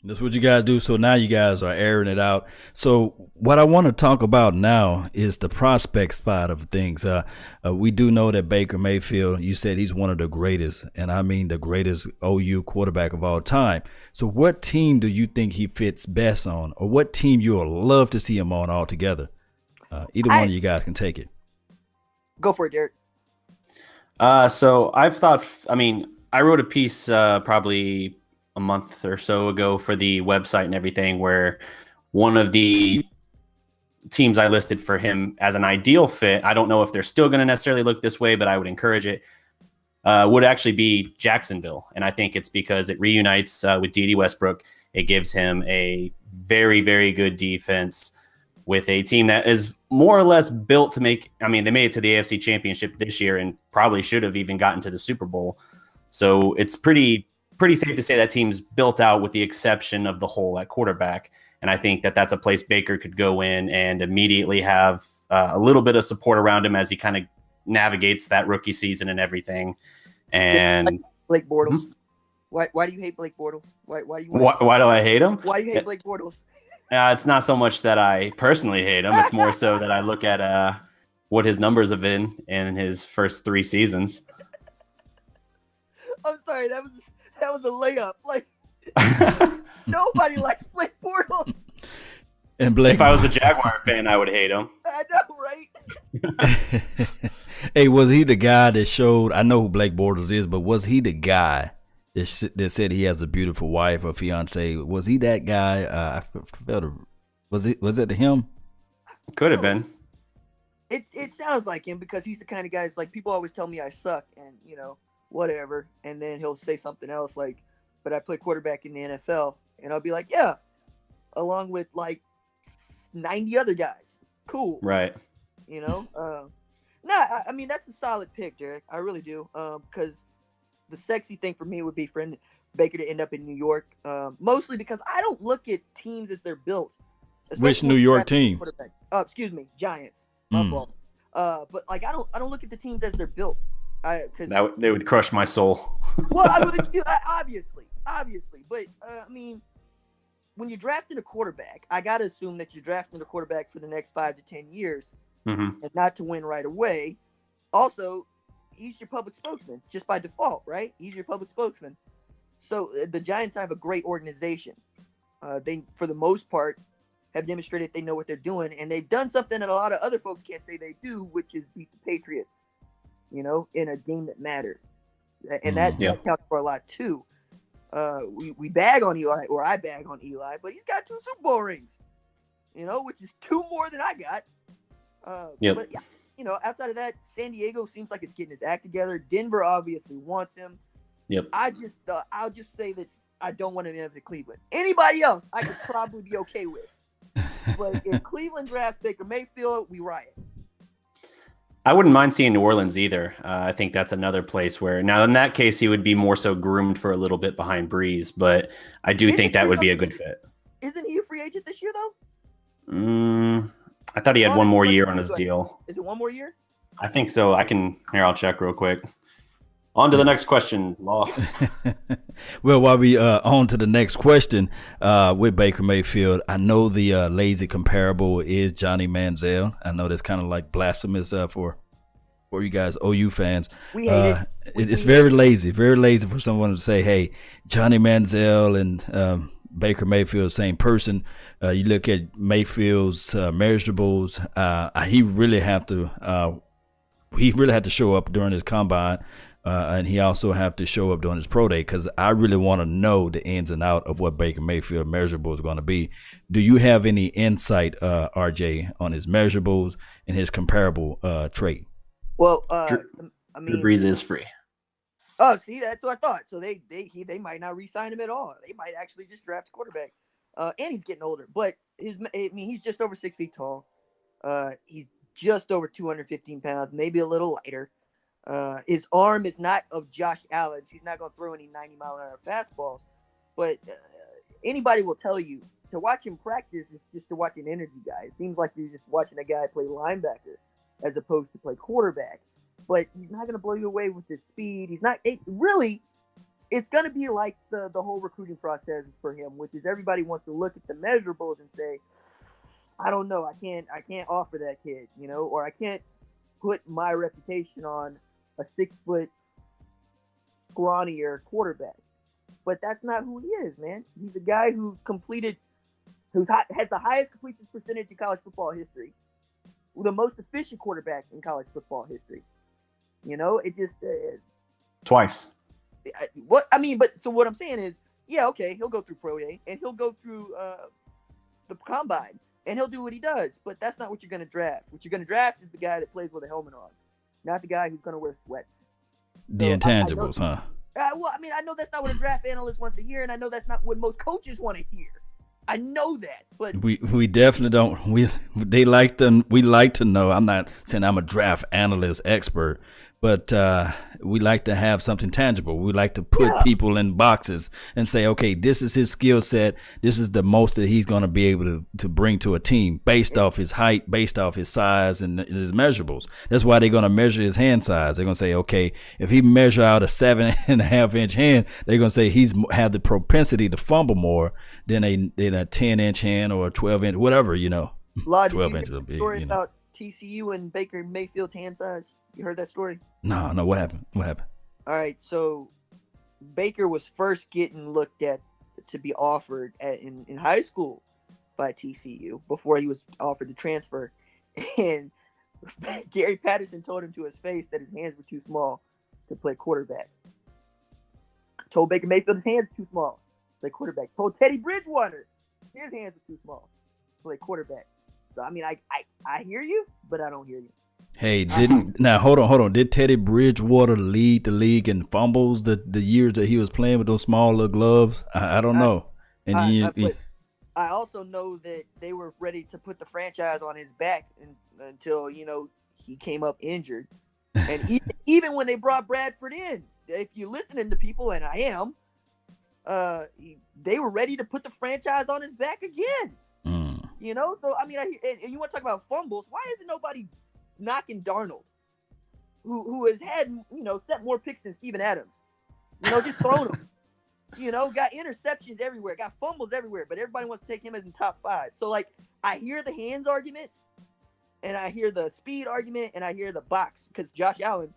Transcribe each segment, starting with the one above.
That's what you guys do. So now you guys are airing it out. So what I want to talk about now is the prospect side of things. We do know that Baker Mayfield, you said he's one of the greatest, and I mean the greatest OU quarterback of all time. So what team do you think he fits best on, or what team you would love to see him on altogether? Either one I of you guys can take it. go for it, Derek. So I've thought, I mean, I wrote a piece probably a month or so ago for the website and everything where one of the teams I listed for him as an ideal fit, I don't know if they're still going to necessarily look this way, but I would encourage it, would actually be Jacksonville. And I think it's because it reunites with D.D. Westbrook. It gives him a very, very good defense with a team that is more or less built to make. I mean, they made it to the AFC Championship this year and probably should have even gotten to the Super Bowl. So it's pretty safe to say that team's built out with the exception of the hole at quarterback. And I think that that's a place Baker could go in and immediately have a little bit of support around him as he kind of navigates that rookie season and everything. And Blake Bortles. Mhm. Why do you hate Blake Bortles? Why do you Why do I hate him? why do you hate Blake Bortles? It's not so much that I personally hate him. It's more so that I look at what his numbers have been in his first 3 seasons. I'm sorry, that was a layup. Like nobody likes Blake Bortles. And Blake, If I was a Jaguar fan, I would hate him. I know, right? hey, was he the guy that showed? I know who Blake Bortles is, but was he the guy that said he has a beautiful wife or fiance? Was he that guy? Was it him? Could have been. It sounds like him because he's the kind of guy. It's like people always tell me I suck, and whatever, and then he'll say something else like, "But I play quarterback in the NFL," and I'll be like, "Yeah," along with like 90 other guys. Cool, Right. you know. I mean that's a solid pick, Derek. I really do. Because the sexy thing for me would be for Baker to end up in New York. Mostly because I don't look at teams as they're built, Which especially New when York drafting a team? quarterback. Excuse me, Giants. My Mm. fault. But like I don't look at the teams as they're built. Because They would crush my soul. well, I mean, obviously, but I mean, when you're drafting a quarterback, I gotta assume that you're drafting a quarterback for the next 5 to 10 years, Hmm. and not to win right away. Also, he's your public spokesman just by default, right? He's your public spokesman. So the Giants have a great organization. They, for the most part, have demonstrated they know what they're doing, and they've done something that a lot of other folks can't say they do, which is beat the Patriots. In a game that mattered, and that, Mm. Yeah. that counts for a lot too. We bag on Eli, or I bag on Eli, but he's got 2 Super Bowl rings, which is 2 more than I got. Yep. But yeah, outside of that, San Diego seems like it's getting his act together. Denver obviously wants him. Yep. I'll just say that I don't want him in to Cleveland. Anybody else, I could probably be okay with. But if Cleveland drafts Baker Mayfield, we riot. I wouldn't mind seeing New Orleans either. I think that's another place where, now in that case, he would be more so groomed for a little bit behind Breeze, but I do think that would be a good fit. Isn't he a free agent this year though? I thought he had one more year on his deal. Is it 1 more year? I think so. I'll check real quick. On to the next question, Law. Well, while we on to the next question with Baker Mayfield, I know the lazy comparable is Johnny Manziel. I know that's kind of like blasphemous for you guys OU fans. We hate it. It's very lazy for someone to say, "Hey, Johnny Manziel and Baker Mayfield, same person." You look at Mayfield's measurables. He really had to show up during his combine. And he also have to show up during his pro day because I really want to know the ins and out of what Baker Mayfield measurables is going to be. Do you have any insight, RJ, on his measurables and his comparable trait? Well, Drew, I Drew mean, Brees is free. oh, see, that's what I thought. So they might not re-sign him at all. They might actually just draft a quarterback. And he's getting older, but he's just over 6 feet tall. He's just over 215 pounds, maybe a little lighter. His arm is not of Josh Allen's. He's not going to throw any 90-mile-an-hour fastballs. But anybody will tell you to watch him practice is just to watch an energy guy. It seems like you're just watching a guy play linebacker as opposed to play quarterback. But he's not going to blow you away with his speed. He's not really. it's gonna be like the whole recruiting process for him, which is everybody wants to look at the measurables and say, I don't know, I can't offer that kid, or I can't put my reputation on a 6 foot scrawnier quarterback. But that's not who he is, man. He's a guy who has the highest completion percentage in college football history, the most efficient quarterback in college football history. It just Twice. But what I'm saying is, yeah, okay, he'll go through pro day and he'll go through the combine and he'll do what he does. But that's not what you're going to draft. What you're going to draft is the guy that plays with a helmet on, not the guy who's going to wear sweats. The intangibles, huh? I know that's not what a draft analyst wants to hear, and I know that's not what most coaches want to hear. I know that, but we definitely don't. We like to know. I'm not saying I'm a draft analyst expert, but we like to have something tangible. We like to put people in boxes and say, okay, this is his skill set. This is the most that he's going to be able to bring to a team based off his height, based off his size and his measurables. That's why they're going to measure his hand size. They're going to say, okay, if he measure out a 7.5-inch hand, they're going to say he's have the propensity to fumble more than a 10-inch hand or a 12-inch, whatever, Lodge, 12 did you inches hear would the be, story about TCU and Baker Mayfield's hand size? You heard that story? No, what happened? All right, so Baker was first getting looked at to be offered in high school by TCU before he was offered the transfer. And Gary Patterson told him to his face that his hands were too small to play quarterback. Told Baker Mayfield his hands were too small to play quarterback. Told Teddy Bridgewater his hands were too small to play quarterback. So, I hear you, but I don't hear you. Hey, now hold on. Did Teddy Bridgewater lead the league in fumbles the years that he was playing with those small little gloves? I don't know. And I also know that they were ready to put the franchise on his back until he came up injured. And even when they brought Bradford in, if you're listening to people, and I am, they were ready to put the franchise on his back again. So and you want to talk about fumbles? Why isn't nobody knocking Darnold, who has had set more picks than Steven Adams? Just thrown them. Got interceptions everywhere, got fumbles everywhere, but everybody wants to take him as in top 5. So I hear the hands argument, and I hear the speed argument, and I hear the box, because Josh Allen,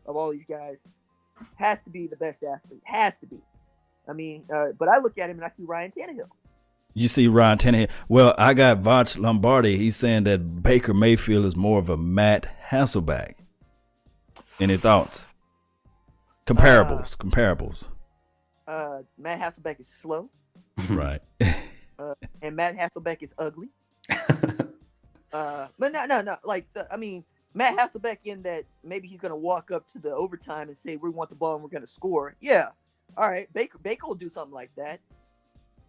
of all these guys, has to be the best athlete. Has to be. But I look at him and I see Ryan Tannehill. You see Ryan Tannehill. Well, I got Voch Lombardi. He's saying that Baker Mayfield is more of a Matt Hasselback. Any thoughts? Comparables. Matt Hasselback is slow. Right. And Matt Hasselback is ugly. But no. Matt Hasselback in that maybe he's going to walk up to the overtime and say, we want the ball and we're going to score. Yeah. All right. Baker will do something like that.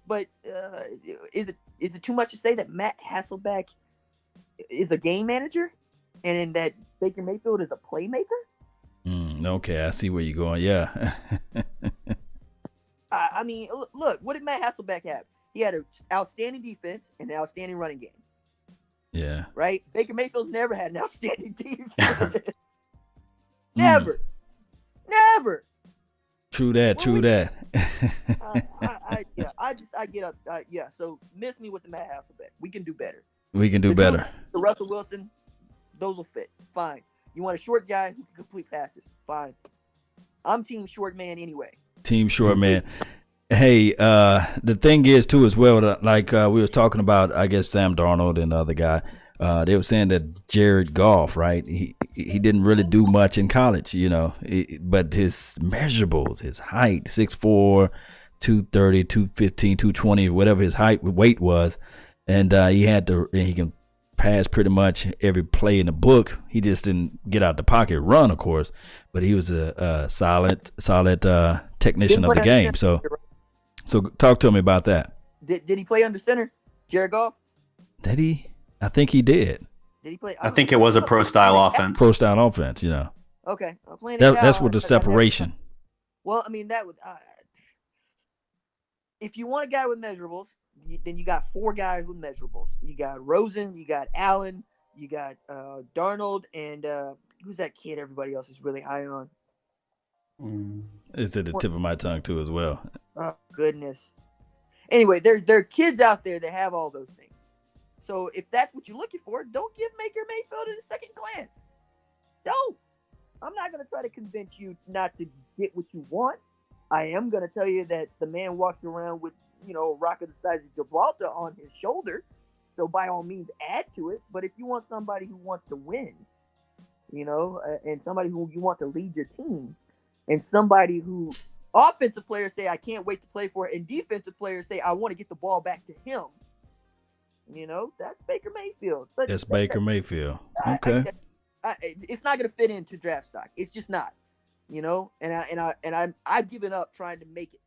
But is it too much to say that Matt Hasselback is a game manager and in that Baker Mayfield is a playmaker? Okay, I see where you're going. Yeah. Look, what did Matt Hasselback have? He had an outstanding defense and an outstanding running game. Yeah. Right? Baker Mayfield never had an outstanding defense. Never. True that. I get up. So miss me with the Matt Hasselback. We can do better. The Russell Wilson, those will fit. Fine. You want a short guy who can complete passes? Fine. I'm team short man anyway. Team short man. Hey, the thing is too as well. We were talking about, I guess Sam Darnold and the other guy. They were saying that Jared Goff, right? He didn't really do much in college, but his measurables, his height, 6'4", 230, 215, 220, whatever his weight was, and he can pass pretty much every play in the book. He just didn't get out the pocket, run, of course, but he was a solid technician of the game. So talk to me about that. Did he play under center, Jared Goff? Did he? I think he did. Did he play? I think it was a pro-style offense. Pro-style offense, Okay. That's with the separation. Well, that would. If you want a guy with measurables, then you got 4 guys with measurables. You got Rosen, you got Allen, you got Darnold, and who's that kid everybody else is really high on? It's at the tip of my tongue too as well. Oh goodness. Anyway, there are kids out there that have all those things. So if that's what you're looking for, don't give Baker Mayfield a second glance. Don't. I'm not going to try to convince you not to get what you want. I am going to tell you that the man walks around with, a rock of the size of Gibraltar on his shoulder. So by all means, add to it. But if you want somebody who wants to win, and somebody who you want to lead your team, and somebody who offensive players say, I can't wait to play for it, and defensive players say, I want to get the ball back to him. That's Baker Mayfield. But That's Baker Mayfield. Okay. It's not going to fit into draft stock. It's just not. I've given up trying to make it